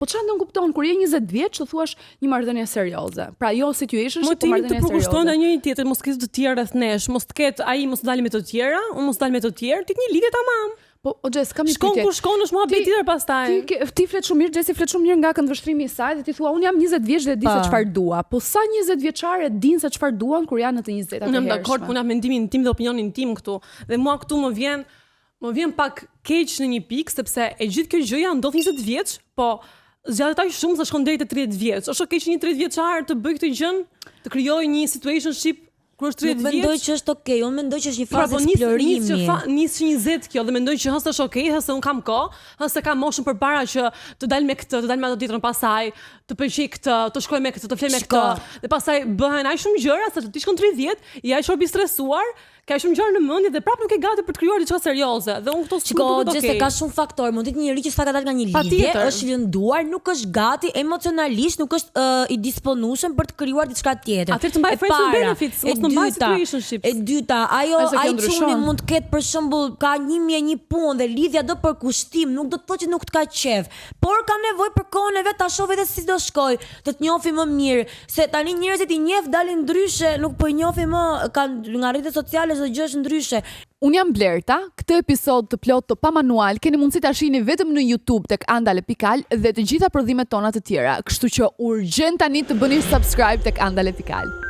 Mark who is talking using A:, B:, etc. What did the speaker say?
A: Po çfarë ndon kupton kur je 20 vjeç të thuash një marrëdhënie serioze. Pra jo situationship, po
B: Motivi të
A: marrëdhënie serioze.
B: përkushton nga njëri tjetër, mos ketë të tjerë rreth nesh, mos të ketë ai mos dalë me të tjera, unë mos dalë me të tjerë, ti një lidhje tamam.
A: Po o Jess, kam një
B: Shkon
A: pyetje.
B: ku shkon është muhabet tjetër pastaj.
A: Ti flet shumë mirë, Jesse flet shumë mirë nga këndvështrimi i saj dhe ti thua unë jam 20 vjeç dhe di se çfarë dua. Po sa 20 vjeçare din se çfarë duan kur janë në të 20-tat e
B: Unë jam
A: hershme.
B: dakord, unë jam mendimin tim dhe opinionin tim këtu. Dhe mua këtu më vjen pak keq në një pikë sepse e gjithë kjo gjëja ndodh 20 vjeç, po zgjatet aq shumë sa shkon deri te 30 vjeç. Është keq një 30 vjeçar të bëj këtë gjën, të krijojë një situationship kur është 30 vjeç.
C: Mendoj që është okay, unë mendoj që është një fazë eksplorimi.
B: Nis 20 kjo dhe mendoj që hësë është okay, hësë unë kam kohë, hësë kam moshën përpara që të dal me këtë, të dal me ato tjetrën pasaj, të pëlqej këtë, të shkoj me këtë, të flej me këtë. Dhe pastaj bëhen aq shumë gjëra sa ti shkon 30, je aq shumë i stresuar, ka shumë gjëra në mendje dhe prapë nuk e gati për të krijuar diçka serioze. Dhe unë këto
C: Gjese ka shumë faktor, mund të jetë një njerëz që s'ka dalë nga një lidhje, është i lënduar, nuk është gati emocionalisht, nuk është i disponueshëm për të krijuar diçka tjetër.
B: Atëherë të mbaj friends with benefits, mos të mbaj situationships.
C: E dyta, ai çuni mund të ketë për shembull ka 1001 punë dhe lidhja do për kushtim, nuk do të thotë që nuk të ka qef, por ka nevojë për kohën e vet ta shohë vetë si do shkoj, të të njohim më mirë, se tani njerëzit i njeh dalin ndryshe, nuk po i njohim më, kanë nga rrjetet sociale çdo gjë është ndryshe.
A: Unë jam Blerta, këtë episod të plot të pa manual keni mundësi ta shihni vetëm në YouTube tek Andale.al dhe të gjitha prodhimet tona të tjera. Kështu që urgjent tani të bëni subscribe tek Andale.al.